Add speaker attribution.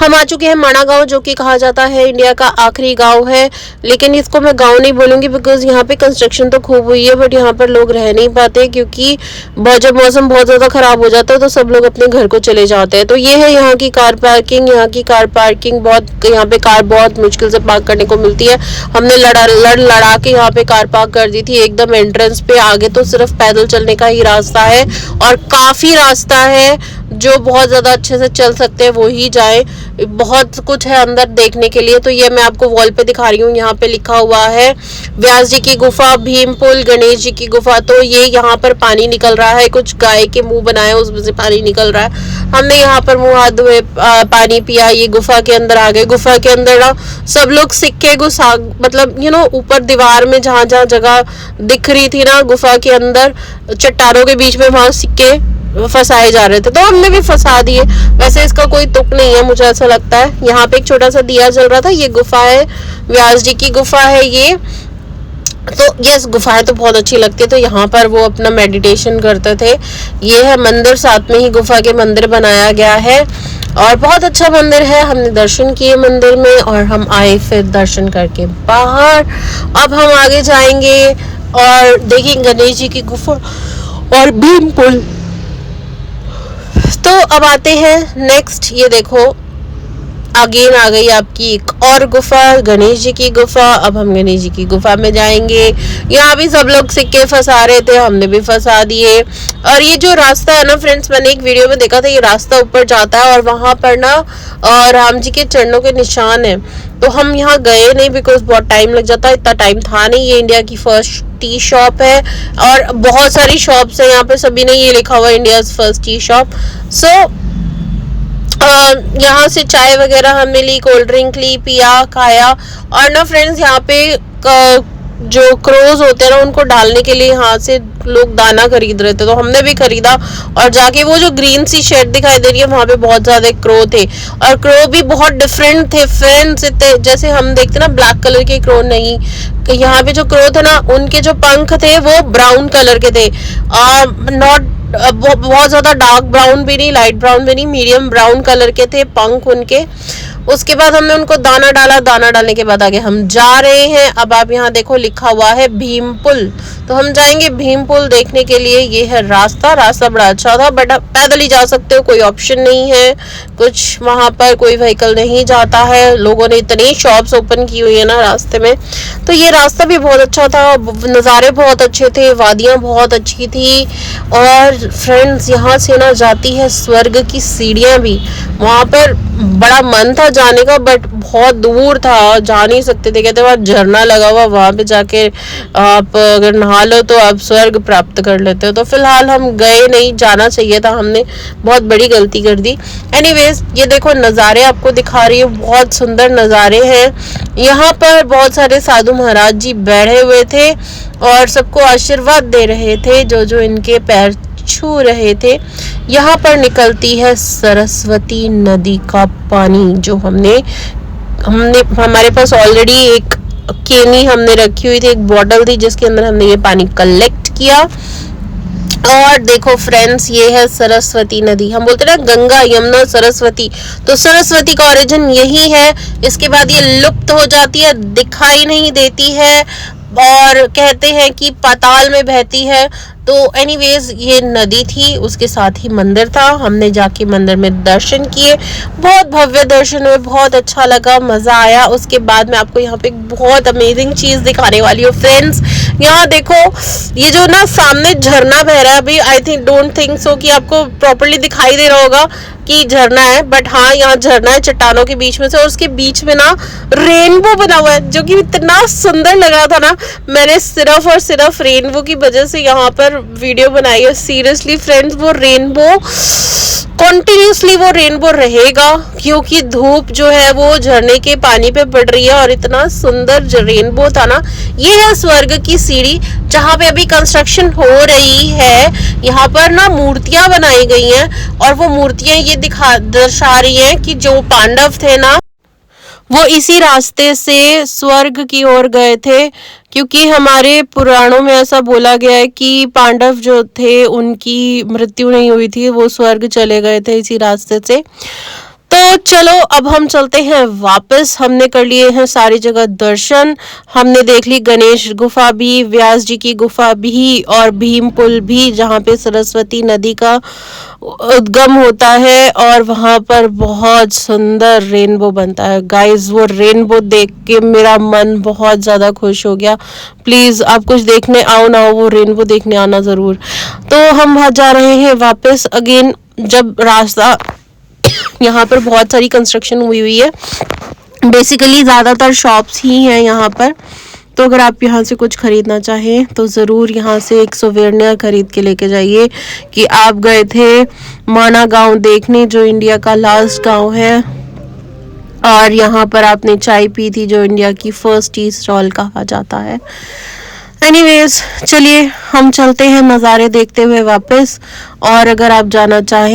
Speaker 1: हम आ चुके हैं माणा गांव, जो कि कहा जाता है इंडिया का आखिरी गांव है। लेकिन इसको मैं गांव नहीं बोलूंगी बिकॉज यहाँ पे कंस्ट्रक्शन तो खूब हुई है, बट यहाँ पर लोग रह नहीं पाते क्योंकि जब मौसम बहुत ज़्यादा ख़राब हो जाता है तो सब लोग अपने घर को चले जाते हैं। तो ये है यहाँ की कार पार्किंग। यहाँ की कार पार्किंग यहाँ पे कार बहुत मुश्किल से पार्क करने को मिलती है। हमने लड़ा के यहाँ पे कार पार्क कर दी थी एकदम एंट्रेंस पे। आगे तो सिर्फ पैदल चलने का ही रास्ता है और काफ़ी रास्ता है, जो बहुत ज़्यादा अच्छे से चल सकते हैं वो ही जाए। बहुत कुछ है अंदर देखने के लिए। तो ये मैं आपको वॉल पे दिखा रही हूँ। यहाँ पे लिखा हुआ है व्यास जी की गुफा, भीम पुल, गणेश जी की गुफा। तो ये यहाँ पर पानी निकल रहा है, कुछ गाय के मुंह बनाए उसमें से पानी निकल रहा है। हमने यहाँ पर मुंह हाथ धोए, पानी पिया, ये गुफा के अंदर आ गए। गुफा के अंदर ना सब लोग सिक्के घुसा, मतलब ऊपर दीवार में जहाँ जहाँ जगह दिख रही थी ना गुफा के अंदर चट्टानों के बीच में, वहां सिक्के फंसाए जा रहे थे, तो हमने भी फंसा दिए। वैसे इसका कोई तुक नहीं है, मुझे ऐसा लगता है। यहाँ पे एक छोटा सा दिया जल रहा था। ये गुफा है, व्यास जी की गुफा है ये। तो ये गुफाएं तो बहुत अच्छी लगती है। तो यहाँ पर वो अपना मेडिटेशन करते थे। ये है मंदिर, साथ में ही गुफा के मंदिर बनाया गया है और बहुत अच्छा मंदिर है। हमने दर्शन किए मंदिर में और हम आए फिर दर्शन करके बाहर। अब हम आगे जाएंगे और देखेंगे गणेश जी की गुफा और भीम पुल। तो अब आते हैं नेक्स्ट, ये देखो अगेन आ गई आपकी एक और गुफा, गणेश जी की गुफा। अब हम गणेश जी की गुफा में जाएंगे। यहाँ भी सब लोग सिक्के फंसा रहे थे, हमने भी फंसा दिए। और ये जो रास्ता है ना फ्रेंड्स, मैंने एक वीडियो में देखा था, ये रास्ता ऊपर जाता है और वहां पर ना राम जी के चरणों के निशान है। तो हम यहाँ गए नहीं बिकॉज बहुत टाइम लग जाता है, इतना टाइम था नहीं। ये इंडिया की फर्स्ट टी शॉप है और बहुत सारी शॉप्स है यहाँ पे, सभी ने ये लिखा हुआ है इंडिया फर्स्ट टी शॉप। सो यहाँ से चाय वगैरह हमने ली, कोल्ड ड्रिंक ली, पिया, खाया। और ना फ्रेंड्स यहाँ पे जो क्रोज होते हैं ना उनको डालने के लिए यहाँ से लोग दाना खरीद रहे थे, तो हमने भी खरीदा। और जाके वो जो ग्रीन सी शेड दिखाई दे रही है वहाँ पे बहुत ज्यादा क्रो थे और क्रो भी बहुत डिफरेंट थे फ्रेंड्स। जैसे हम देखते ना ब्लैक कलर के क्रो नहीं, यहाँ पे जो क्रो थे ना उनके जो पंख थे वो ब्राउन कलर के थे। नॉट बहुत ज्यादा डार्क ब्राउन भी नहीं, लाइट ब्राउन भी नहीं, मीडियम ब्राउन कलर के थे पंख उनके। उसके बाद हमने उनको दाना डाला, दाना डालने के बाद आगे हम जा रहे हैं। अब आप यहाँ देखो लिखा हुआ है भीम पुल, तो हम जाएंगे भीम पुल देखने के लिए। ये है रास्ता बड़ा अच्छा था, बट आप पैदल ही जा सकते हो, कोई ऑप्शन नहीं है कुछ, वहां पर कोई व्हीकल नहीं जाता है। लोगों ने इतनी शॉप्स ओपन की हुई है ना रास्ते में। तो ये रास्ता भी बहुत अच्छा था, नज़ारे बहुत अच्छे थे, वादियाँ बहुत अच्छी थी। और फ्रेंड्स यहाँ से ना जाती है स्वर्ग की सीढ़ियाँ भी। वहाँ पर बड़ा मन था जाने का बट बहुत दूर था, जा नहीं सकते थे। कहते वहाँ झरना लगा हुआ, वहाँ पे जाके आप अगर नहा लो तो आप स्वर्ग प्राप्त कर लेते हो। तो फिलहाल हम गए नहीं, जाना चाहिए था, हमने बहुत बड़ी गलती कर दी। एनीवेज ये देखो नज़ारे आपको दिखा रही हूँ, बहुत सुंदर नज़ारे हैं। यहाँ पर बहुत सारे साधु महाराज जी बैठे हुए थे और सबको आशीर्वाद दे रहे थे, जो इनके पैर छू रहे थे। यहाँ पर निकलती है सरस्वती नदी का पानी, जो हमने हमारे पास ऑलरेडी एक केनी हमने रखी हुई थी, एक बॉटल थी जिसके अंदर हमने ये पानी कलेक्ट किया। और देखो फ्रेंड्स ये है सरस्वती नदी। हम बोलते हैं ना गंगा यमुना सरस्वती, तो सरस्वती का ओरिजिन यही है। इसके बाद ये लुप्त हो जाती है, दिखाई नहीं देती है और कहते हैं कि पाताल में बहती है। तो एनीवेज ये नदी थी, उसके साथ ही मंदिर था। हमने जाके मंदिर में दर्शन किए, बहुत भव्य दर्शन हुए, बहुत अच्छा लगा, मज़ा आया। उसके बाद मैं आपको यहाँ पे बहुत अमेजिंग चीज़ दिखाने वाली हूँ फ्रेंड्स। यहाँ देखो ये जो ना सामने झरना बह रहा है, अभी I think don't think so कि आपको प्रॉपर्ली दिखाई दे रहा होगा कि झरना है, बट हाँ यहाँ झरना है चट्टानों के बीच में से, और उसके बीच में ना रेनबो बना हुआ है, जो कि इतना सुंदर लग रहा था ना। मैंने सिर्फ और सिर्फ रेनबो की वजह से यहाँ पर वीडियो बनाई है। सीरियसली फ्रेंड्स वो रेनबो कॉन्टिन्यूसली वो रेनबो रहेगा, क्योंकि धूप जो है वो झरने के पानी पे पड़ रही है और इतना सुंदर रेनबो था ना। ये है स्वर्ग की सीढ़ी, जहाँ पे अभी कंस्ट्रक्शन हो रही है। यहाँ पर ना मूर्तियां बनाई गई हैं और वो मूर्तियां ये दर्शा रही हैं कि जो पांडव थे ना वो इसी रास्ते से स्वर्ग की ओर गए थे, क्योंकि हमारे पुराणों में ऐसा बोला गया है कि पांडव जो थे उनकी मृत्यु नहीं हुई थी, वो स्वर्ग चले गए थे इसी रास्ते से। तो चलो अब हम चलते हैं वापस। हमने कर लिए हैं सारी जगह दर्शन, हमने देख ली गणेश गुफा भी, व्यास जी की गुफा भी और भीम पुल भी, जहाँ पे सरस्वती नदी का उद्गम होता है और वहां पर बहुत सुंदर रेनबो बनता है। गाइस वो रेनबो देख के मेरा मन बहुत ज़्यादा खुश हो गया। प्लीज़ आप कुछ देखने आओ ना, वो रेनबो देखने आना ज़रूर। तो हम वहाँ जा रहे हैं वापस अगेन। जब रास्ता यहाँ पर बहुत सारी कंस्ट्रक्शन हुई है, बेसिकली ज़्यादातर शॉप्स ही हैं यहाँ पर। तो अगर आप यहाँ से कुछ ख़रीदना चाहें तो ज़रूर यहाँ से एक सोवेनियर ख़रीद के लेके जाइए कि आप गए थे माना गांव देखने, जो इंडिया का लास्ट गांव है, और यहाँ पर आपने चाय पी थी, जो इंडिया की फर्स्ट टी स्टॉल कहा जाता है। एनीवेज चलिए हम चलते हैं नज़ारे देखते हुए वापस। और अगर आप जाना चाहें